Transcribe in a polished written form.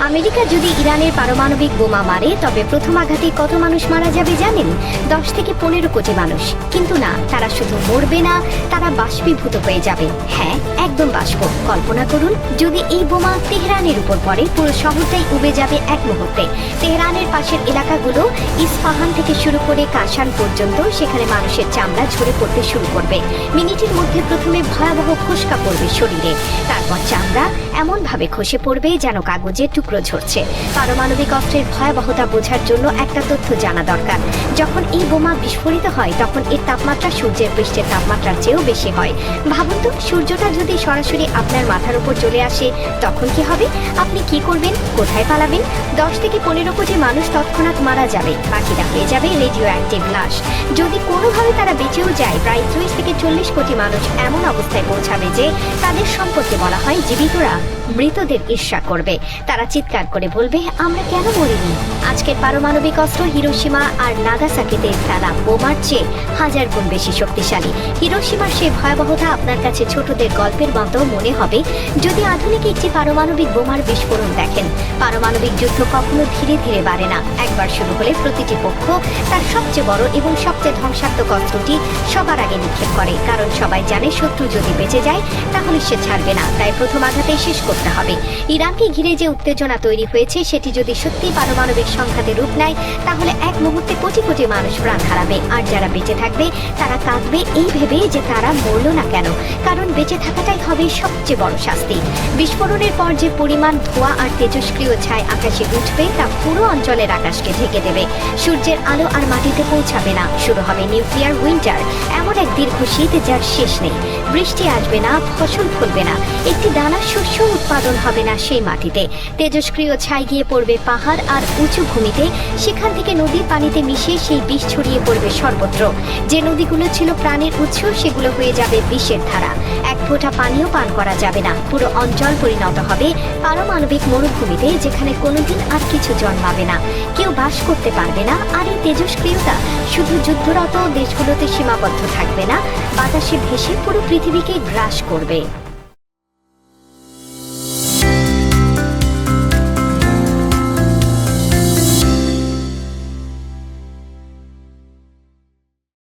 America যদি ইরানের পারমাণবিক বোমা মারে তবে প্রথম আঘাতে কত মানুষ মারা যাবে জানেন? 10 থেকে 15 কোটি মানুষ। কিন্তু না, তারা শুধু মরবে না, তারা বাষ্পীভূত হয়ে যাবে। হ্যাঁ, একদম বাষ্প। কল্পনা করুন, যদি এই বোমা তেহরানের উপর পড়ে, পুরো শহরটাই উবে যাবে এক মুহূর্তে। তেহরানের পাশের এলাকাগুলো, ইস্পাহান থেকে শুরু করে কাশান পর্যন্ত, সেখানে মানুষের চামড়া ঝরে পড়তে শুরু করবে। মিনিটের মধ্যে প্রথমে ভয়াবহ ফোস্কা পড়বে শরীরে, তারপর চামড়া এমনভাবে খসে পড়বে যেন কাগজের টুকরো ঝরছে। পারমাণবিক অস্ত্রের ভয়াবহতা বোঝার জন্য একটা তথ্য জানা দরকার। যখন এই বোমা বিস্ফোরিত হয় তখন এর তাপমাত্রা সূর্যের পৃষ্ঠের তাপমাত্রার চেয়েও বেশি হয়। ভাবুন তো, সূর্যটা যদি সরাসরি আপনার মাথার উপর চলে আসে তখন কি হবে? আপনি কি করবেন? কোথায় পালাবেন? 10 থেকে 15 কোটি মানুষ তৎক্ষণাৎ মারা যাবে, বাকিরা হয়ে যাবে রেডিও অ্যাক্টিভ লাশ। যদি কোনোভাবে তারা বেঁচেও যায়, প্রায় 30 থেকে 40 কোটি মানুষ এমন অবস্থায় পৌঁছাবে যে তাদের সম্পর্কে বলা হয় জীবিতরা মৃতদের ঈর্ষা করবে। তারা চিৎকার করে বলবে, আমরা কেন মরিনি? আজকের পারমাণবিক অস্ত্র হিরোশিমা আর নাগাসাকিতে ফেলা বোমার চেয়ে 1000 গুণ বেশি শক্তিশালী। হিরোশিমার সেই ভয়াবহতা আপনার কাছে ছোটদের গল্পের মতো মনে হবে যদি আধুনিক একটি পারমাণবিক বোমার বিস্ফোরণ দেখেন। পারমাণবিক যুদ্ধ কখনো ধীরে ধীরে বাড়ে না। একবার শুরু হলে প্রতিটি পক্ষ তার সবচেয়ে বড় এবং সবচেয়ে ধ্বংসাত্মক অস্ত্রটি সবার আগে নিক্ষেপ করে, কারণ সবাই জানে শত্রু যদি বেঁচে যায় তাহলে সে ছাড়বে না, তাই প্রথম আঘাতেই শেষ করতে হবে। ইরানকে ঘিরে যে উত্তেজনা তৈরি হয়েছে সেটি যদি সত্যি পারমাণবিক সংঘাতে রূপ নেয় তাহলে এক মুহূর্তে কোটি কোটি মানুষ প্রাণ হারাবে, আর যারা বেঁচে থাকবে তারা কাঁদবে এই ভেবে যে তারা মরল না কেন, কারণ বেঁচে থাকাটাই হবে সবচেয়ে বড় শাস্তি। বিস্ফোরণের পর যে পরিমাণ ধোঁয়া আর তেজস্ক্রিয় ছাই আকাশে উঠবে তা পুরো অঞ্চলের আকাশকে ঢেকে দেবে। সূর্যের আলো আর মাটিতে পৌঁছাবে না। শুরু হবে নিউক্লিয়ার উইন্টার, এমন এক দীর্ঘ শীত যার শেষ নেই। বৃষ্টি আসবে না, ফসল ফলবে না, একটি দানা শস্য উৎপাদন হবে না সেই মাটিতে। তেজস্ক্রিয় ছাই গিয়ে পড়বে পাহাড় আর উঁচু ভূমিতে, সেখান থেকে নদীর পানিতে মিশে সেই বিষ ছড়িয়ে পড়বে সর্বত্র। যে নদীগুলো ছিল প্রাণের উৎস সেগুলো হয়ে যাবে বিষের ধারা। এক ফোঁটা পানিও পান করা যাবে না। পুরো অঞ্চল পরিণত হবে পারমাণবিক মরুভূমিতে, যেখানে কোনোদিন আর কিছু জন্মাবে না, কেউ বাস করতে পারবে না। আর এই তেজস্ক্রিয়তা শুধু যুদ্ধরত দেশগুলোতে সীমাবদ্ধ থাকবে না, বাতাসে ভেসে পুরো পৃথিবীকে গ্রাস করবে।